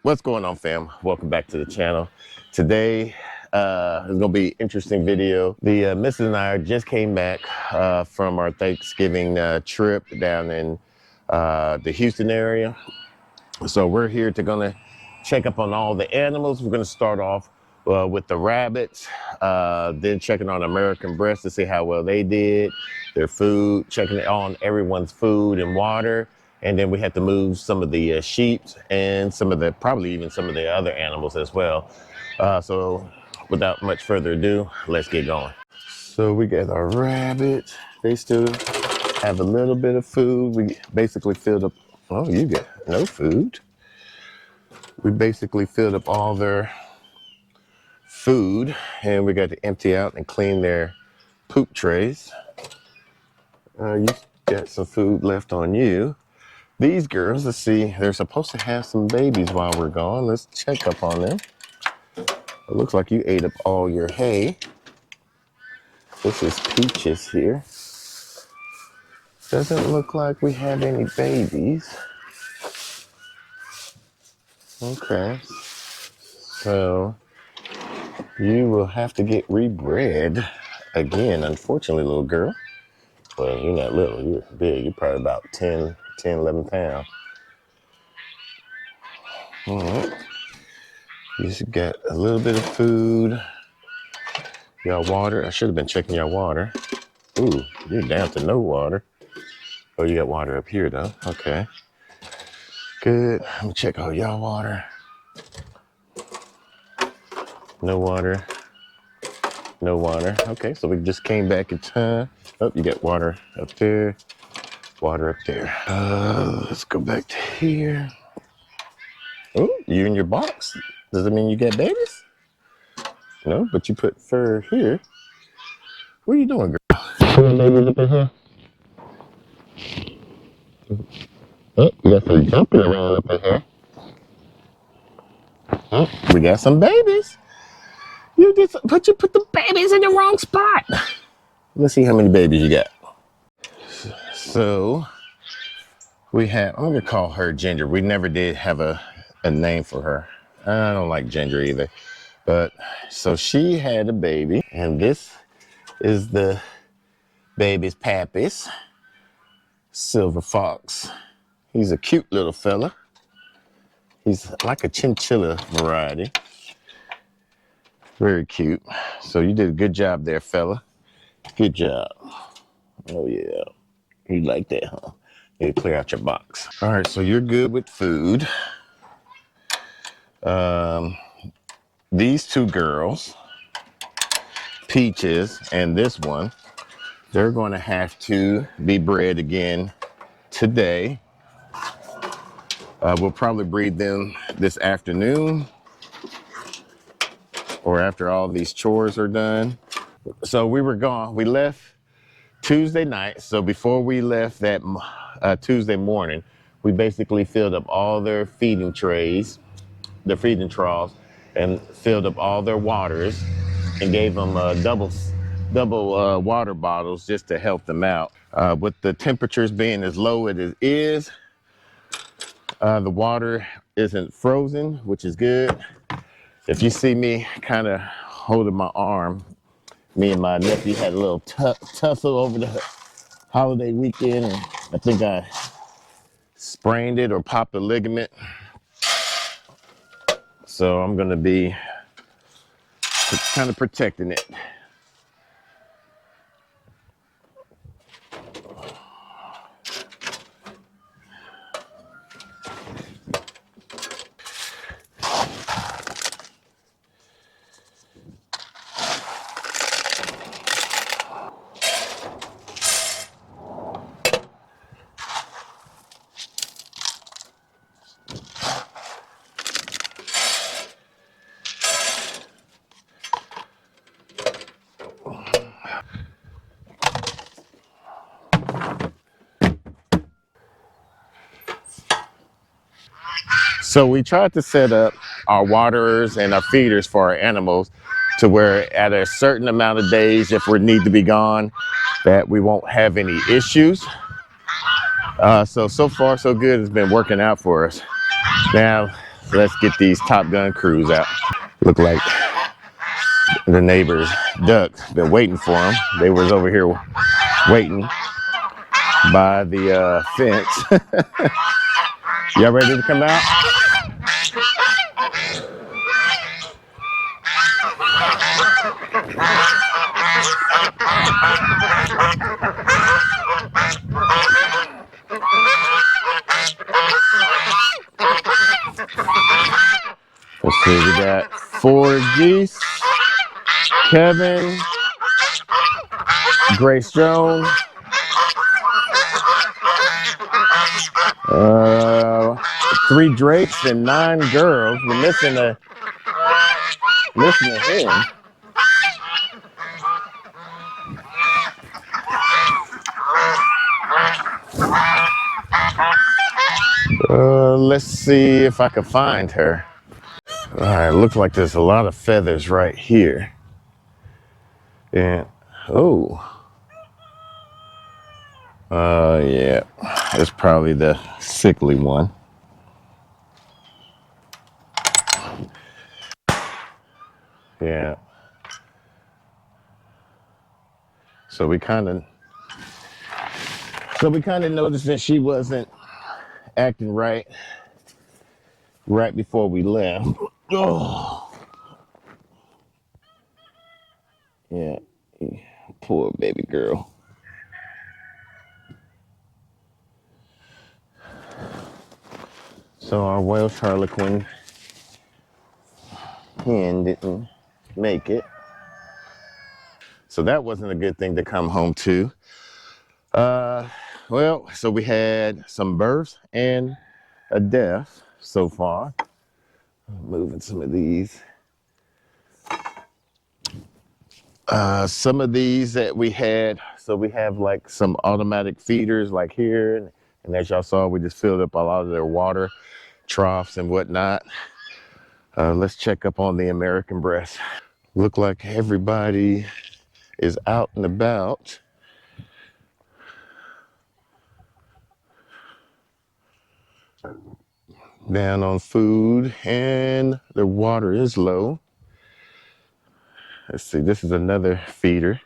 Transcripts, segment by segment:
What's going on, fam? Welcome back to the channel. Today is gonna be an interesting video. The missus and I just came back from our Thanksgiving trip down in the Houston area. So we're here to gonna check up on all the animals. We're gonna start off with the rabbits, then checking on American breast to see how well they did, their food, checking on everyone's food and water. And then we had to move some of the sheep and probably even some of the other animals as well. So without much further ado, let's get going. So we got our rabbits. They still have a little bit of food. We basically filled up, oh, you got no food. We basically filled up all their food and we got to empty out and clean their poop trays. You got some food left on you. These girls, let's see, they're supposed to have some babies while we're gone. Let's check up on them. It looks like you ate up all your hay. This is Peaches here. Doesn't look like we have any babies. Okay. So you will have to get rebred again, unfortunately, little girl. Well, you're not little, you're big. You're probably about 10, 11 pounds. All right. You just got a little bit of food. Y'all water. I should have been checking y'all water. Ooh, you're down to no water. Oh, you got water up here though. Okay. Good. Let me check all y'all water. No water. No water. Okay, so we just came back in time. Oh, you got water up there. Water up there. Let's go back to here. Oh, you in your box? Does it mean you got babies? No, but you put fur here. What are you doing, girl? Putting babies up in here. Oh, you got some jumping around up in here. Oh, we got some babies. You put the babies in the wrong spot. Let's see how many babies you got. So we have, I'm gonna call her Ginger. We never did have a name for her. I don't like Ginger either. But so she had a baby, and this is the baby's pappies, Silver Fox. He's a cute little fella. He's like a chinchilla variety. Very cute. So you did a good job there, fella. Good job. Oh yeah, you like that, huh? You clear out your box. All right, so you're good with food. These two girls, Peaches and this one, they're going to have to be bred again today. We'll probably breed them this afternoon or after all these chores are done. So we were gone. We left Tuesday night. So before we left that Tuesday morning, we basically filled up all their feeding trays, their feeding troughs, and filled up all their waters and gave them double water bottles just to help them out. With the temperatures being as low as it is, the water isn't frozen, which is good. If you see me kind of holding my arm, me and my nephew had a little tussle over the holiday weekend, and I think I sprained it or popped a ligament. So I'm gonna be kind of protecting it. So we tried to set up our waterers and our feeders for our animals to where at a certain amount of days, if we need to be gone, that we won't have any issues. So far so good. It's been working out for us. Now, So let's get these Top Gun crews out. Look like the neighbor's duck been waiting for them. They was over here waiting by the fence. Y'all ready to come out? Let's see, we got 4 geese, Kevin, Grace Jones, 3 drakes and 9 girls. We're missing a hen. Let's see if I can find her. All right, looks like there's a lot of feathers right here. And oh, yeah, it's probably the sickly one. Yeah. So we kind of noticed that she wasn't acting right before we left. Oh, yeah, poor baby girl. So our Welsh Harlequin hen didn't make it. So that wasn't a good thing to come home to. Well, so we had some births and a death so far. I'm moving some of these. Some of these that we had, so we have like some automatic feeders like here, and as y'all saw, we just filled up a lot of their water troughs and whatnot. Let's check up on the American breast. Look like everybody is out and about. Down on food, and the water is low. Let's see, this is another feeder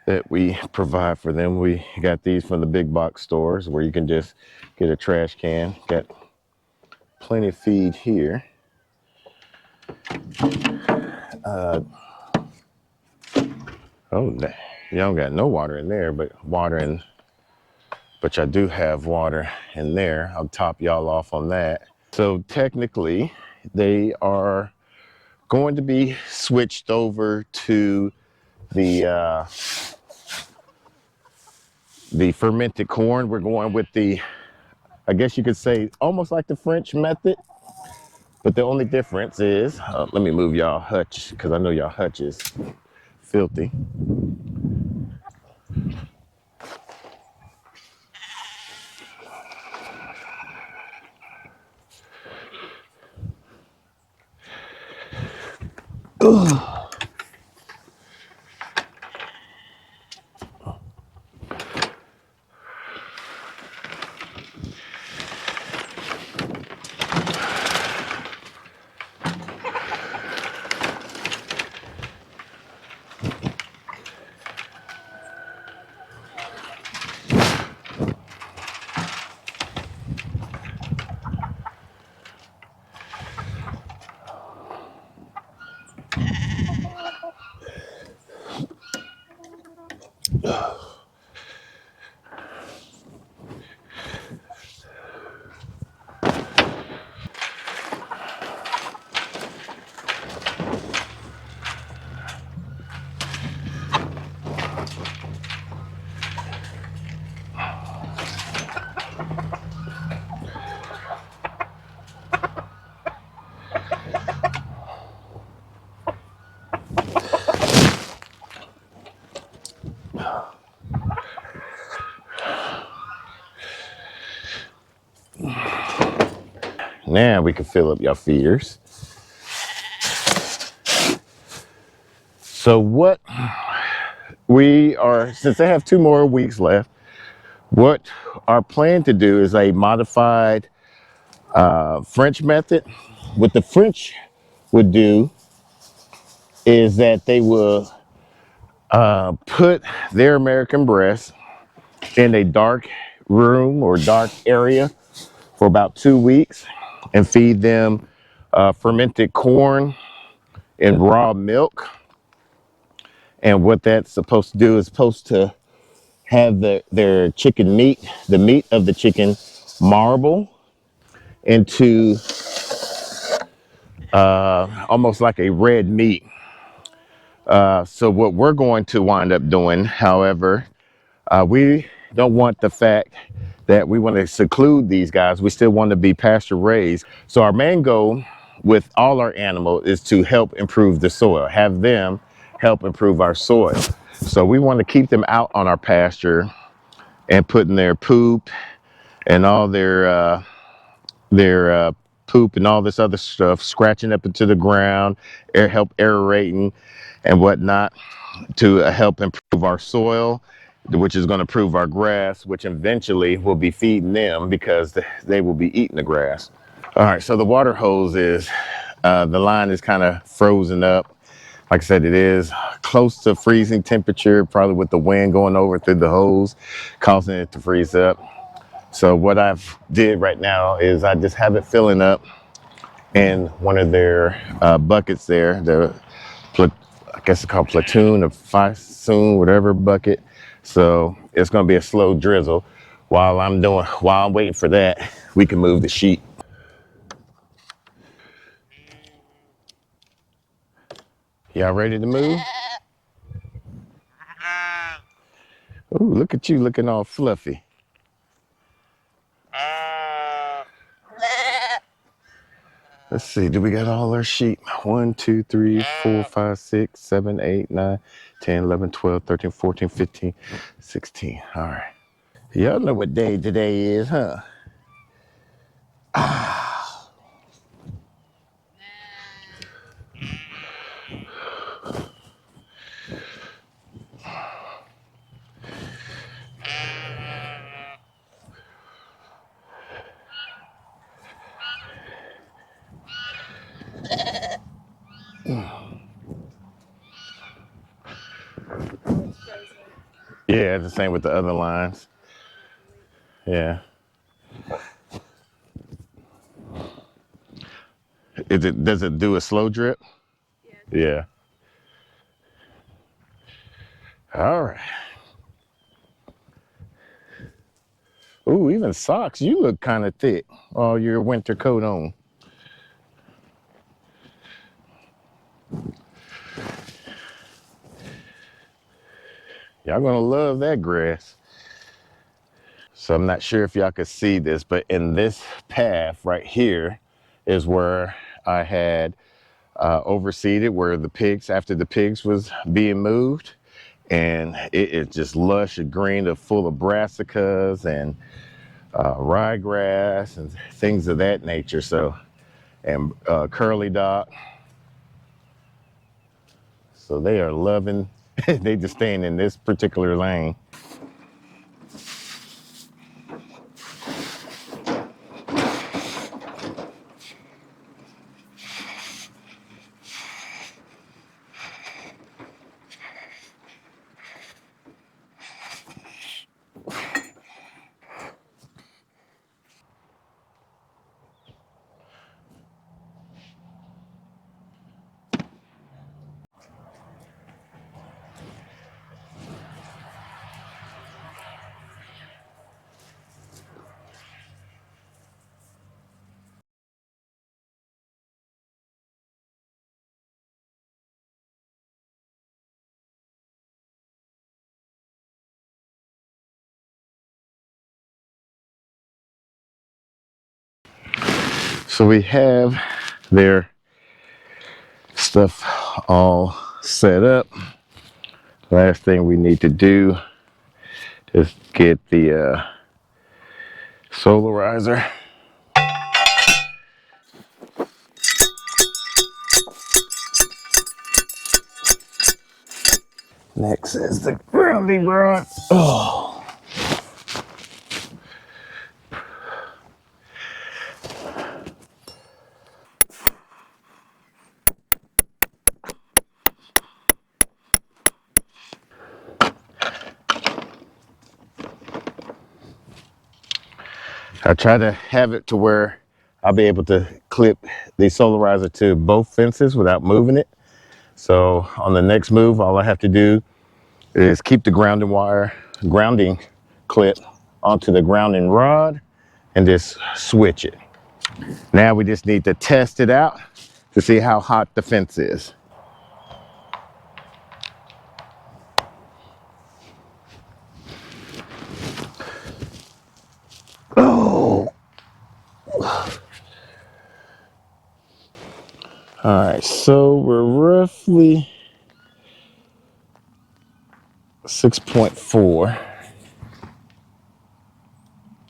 that we provide for them. We got these from the big box stores where you can just get a trash can. Got plenty of feed here. Oh, you don't got no water in there, but I do have water in there. I'll top y'all off on that. So technically, they are going to be switched over to the fermented corn. We're going with the, I guess you could say, almost like the French method. But the only difference is, let me move y'all hutch, because I know y'all hutch is filthy. Ugh. Now we can fill up your feeders. So what we are, since they have 2 more weeks left, what our plan to do is a modified French method. What the French would do is that they will put their American breast in a dark room or dark area for about 2 weeks and feed them fermented corn and raw milk. And what that's supposed to do is supposed to have their chicken meat, the meat of the chicken, marble into almost like a red meat. So what we're going to wind up doing, however, we don't want the fact that we want to seclude these guys. We still want to be pasture raised. So our main goal with all our animals is to help improve the soil, have them help improve our soil. So we want to keep them out on our pasture and putting their poop and all their poop and all this other stuff scratching up into the ground, help aerating and whatnot to help improve our soil, which is going to improve our grass, which eventually will be feeding them because they will be eating the grass. All right, so the water hose is, the line is kind of frozen up. Like I said, it is close to freezing temperature, probably with the wind going over through the hose, causing it to freeze up. So what I've did right now is I just have it filling up in one of their buckets there, I guess it's called platoon or fisoon, whatever bucket. So it's going to be a slow drizzle. While I'm waiting for that, we can move the sheep. Y'all ready to move? Ooh, look at you looking all fluffy. Let's see, do we got all our sheep? 1, 2, 3, 4, 5, 6, 7, 8, 9, 10, 11, 12, 13, 14, 15, 16. All right. Y'all know what day today is, huh? Yeah, it's the same with the other lines. Yeah. Does it do a slow drip? Yeah. All right. Ooh, even socks. You look kind of thick. All your winter coat on. Y'all gonna love that grass. So I'm not sure if y'all could see this, but in this path right here is where I had overseeded, where the pigs, after the pigs was being moved. And it is just lush and green, full of brassicas and ryegrass and things of that nature. So, and curly dock. So they are loving, they just staying in this particular lane. So we have their stuff all set up. Last thing we need to do is get the solarizer. Next is the grounding rod. Oh. I try to have it to where I'll be able to clip the solarizer to both fences without moving it. So on the next move, all I have to do is keep the grounding clip onto the grounding rod and just switch it. Now we just need to test it out to see how hot the fence is. Oh. All right, so we're roughly 6.4,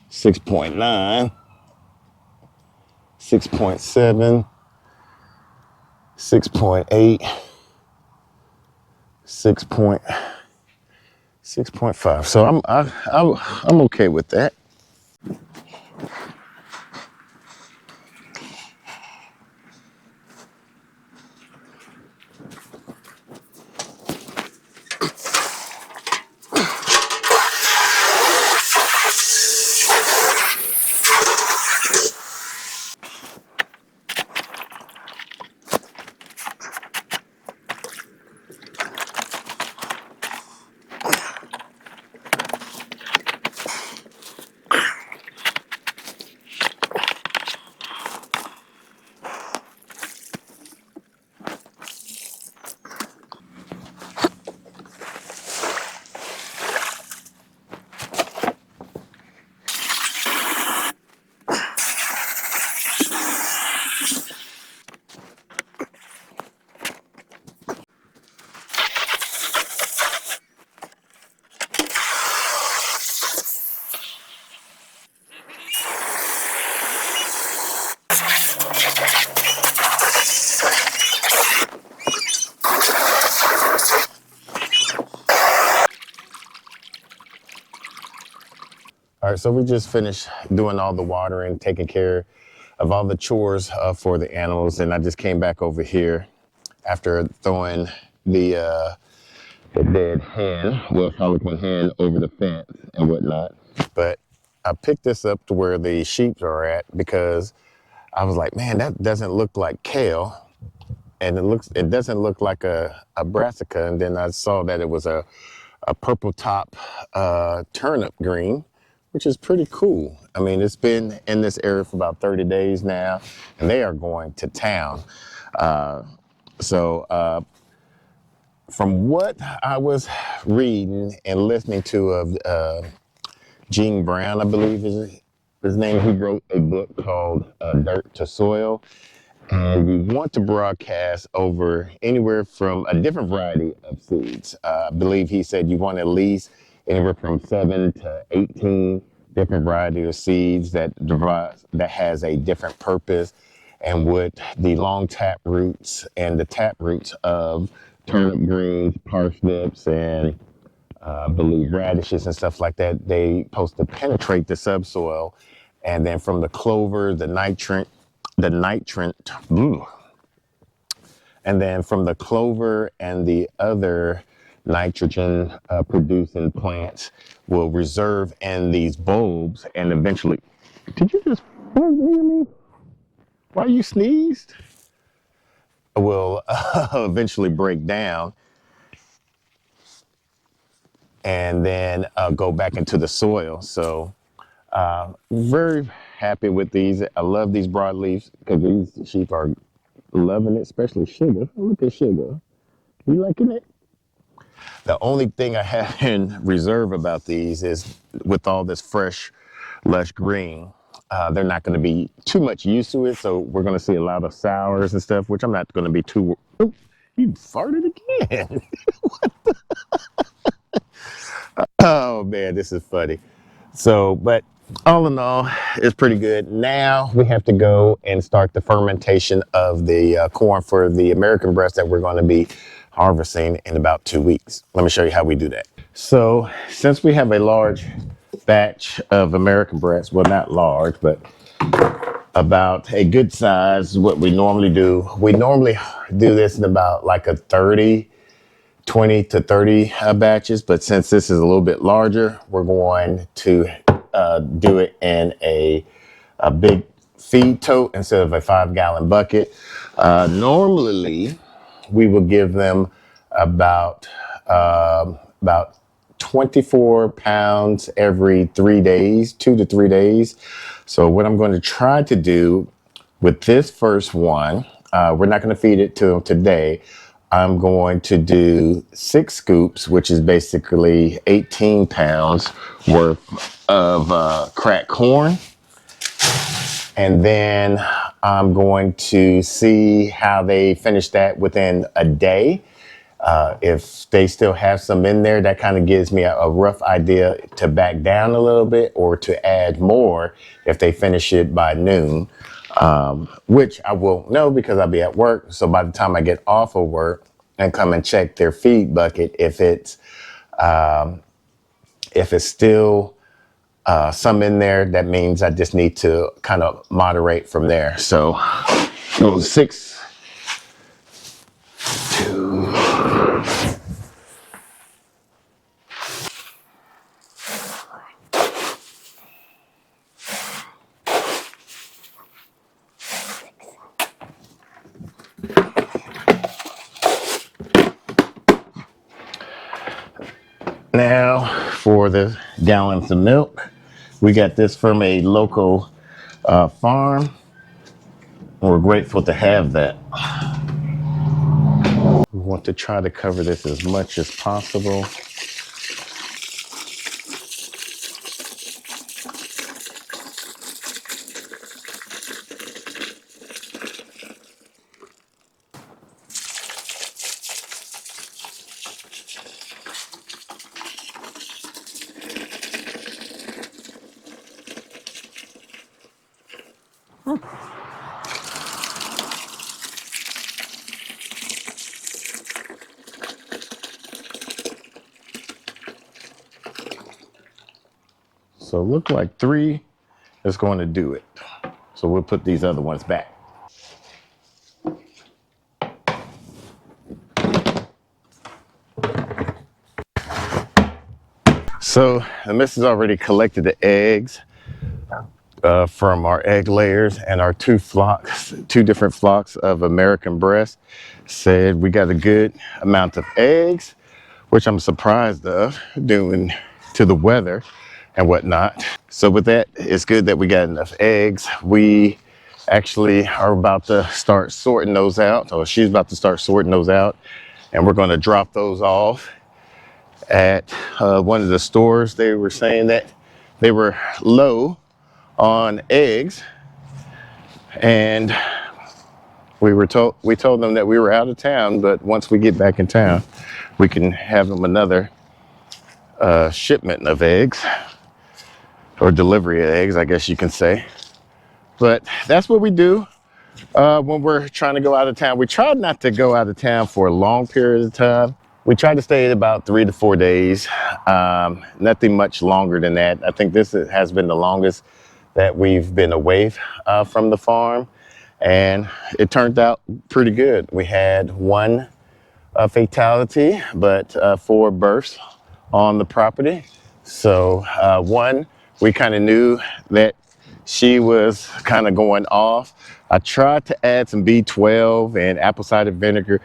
6.9, 6.7, 6.8, 6.5. So I'm okay with that. All right, so we just finished doing all the watering, taking care of all the chores for the animals, and I just came back over here after throwing the dead hen, well, Harlequin hen, over the fence and whatnot. But I picked this up to where the sheep are at because I was like, man, that doesn't look like kale, and it doesn't look like a brassica. And then I saw that it was a purple top turnip green, which is pretty cool. I mean, it's been in this area for about 30 days now, and they are going to town. So from what I was reading and listening to of Gene Brown, I believe is his name, he wrote a book called Dirt to Soil. And we want to broadcast over anywhere from a different variety of seeds. I believe he said you want at least anywhere from 7 to 18 different varieties of seeds that has a different purpose. And with the long tap roots and the tap roots of turnip greens, parsnips, and I believe radishes and stuff like that, they supposed to penetrate the subsoil. And then from the clover, the nitrate, and then from the clover and the other nitrogen producing plants will reserve in these bulbs and eventually, did you just hear me? Why you sneezed? Will eventually break down and then go back into the soil. So very happy with these. I love these broadleafs because these sheep are loving it, especially Sugar. Look at Sugar. You liking it? The only thing I have in reserve about these is with all this fresh, lush green, they're not going to be too much used to it. So we're going to see a lot of sours and stuff, which I'm not going to be too. Oh, you farted again. Oh man, this is funny. So, but all in all, it's pretty good. Now we have to go and start the fermentation of the corn for the American breast that we're going to be harvesting in about 2 weeks. Let me show you how we do that. So since we have a large batch of American breast, well, not large, but about a good size, what we normally do, we normally do this in about like a 20 to 30 batches. But since this is a little bit larger, we're going to do it in a big feed tote instead of a 5-gallon bucket. Normally, we will give them about 24 pounds every 3 days, 2 to 3 days. So what I'm going to try to do with this first one, we're not going to feed it to them today. I'm going to do 6 scoops, which is basically 18 pounds worth of cracked corn. And then I'm going to see how they finish that within a day. If they still have some in there, that kind of gives me a rough idea to back down a little bit or to add more if they finish it by noon, which I won't know because I'll be at work. So by the time I get off of work and come and check their feed bucket, if it's still some in there, that means I just need to kind of moderate from there. So those 6 to now for the gallons of milk. We got this from a local farm. We're grateful to have that. We want to try to cover this as much as possible. So look like 3 is going to do it. So we'll put these other ones back. So the missus already collected the eggs from our egg layers and our 2 different flocks of American breast. Said we got a good amount of eggs, which I'm surprised of due to the weather and whatnot. So with that, it's good that we got enough eggs. We actually are about to start sorting those out, or she's about to start sorting those out, and we're going to drop those off at one of the stores. They were saying that they were low on eggs, and we told them that we were out of town, but once we get back in town, we can have them another shipment of eggs, or delivery of eggs, I guess you can say. But that's what we do when we're trying to go out of town. We try not to go out of town for a long period of time. We try to stay at about 3 to 4 days, nothing much longer than that. I think this has been the longest that we've been away from the farm, and it turned out pretty good. We had 1 fatality, but 4 births on the property. So 1, we kind of knew that she was kind of going off. I tried to add some B12 and apple cider vinegar.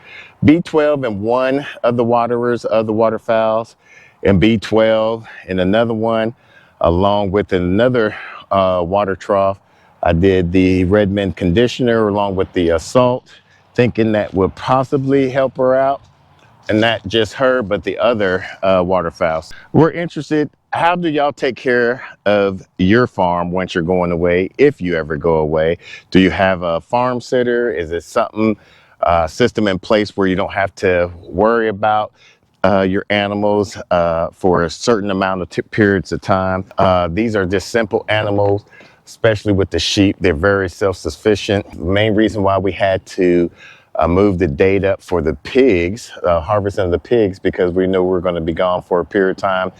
B12 in one of the waterers of the waterfowls, and B12 in another one, along with another water trough. I did the red mint conditioner along with the salt, thinking that would possibly help her out. And not just her, but the other waterfowls. We're interested, how do y'all take care of your farm once you're going away, if you ever go away? Do you have a farm sitter? Is it something, system in place where you don't have to worry about your animals for a certain amount of periods of time? These are just simple animals, especially with the sheep. They're very self-sufficient. The main reason why we had to move the date up for the pigs, harvesting of the pigs, because we know we're going to be gone for a period of time.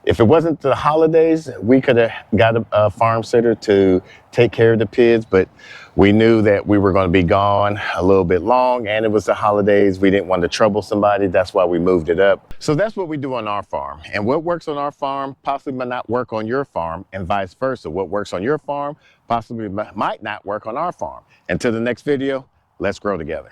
If it wasn't the holidays, we could have got a farm sitter to take care of the pigs, but We knew that we were going to be gone a little bit long, and it was the holidays. We didn't want to trouble somebody. That's why we moved it up. So that's what we do on our farm. And what works on our farm possibly might not work on your farm, and vice versa. What works on your farm possibly might not work on our farm. Until the next video, let's grow together.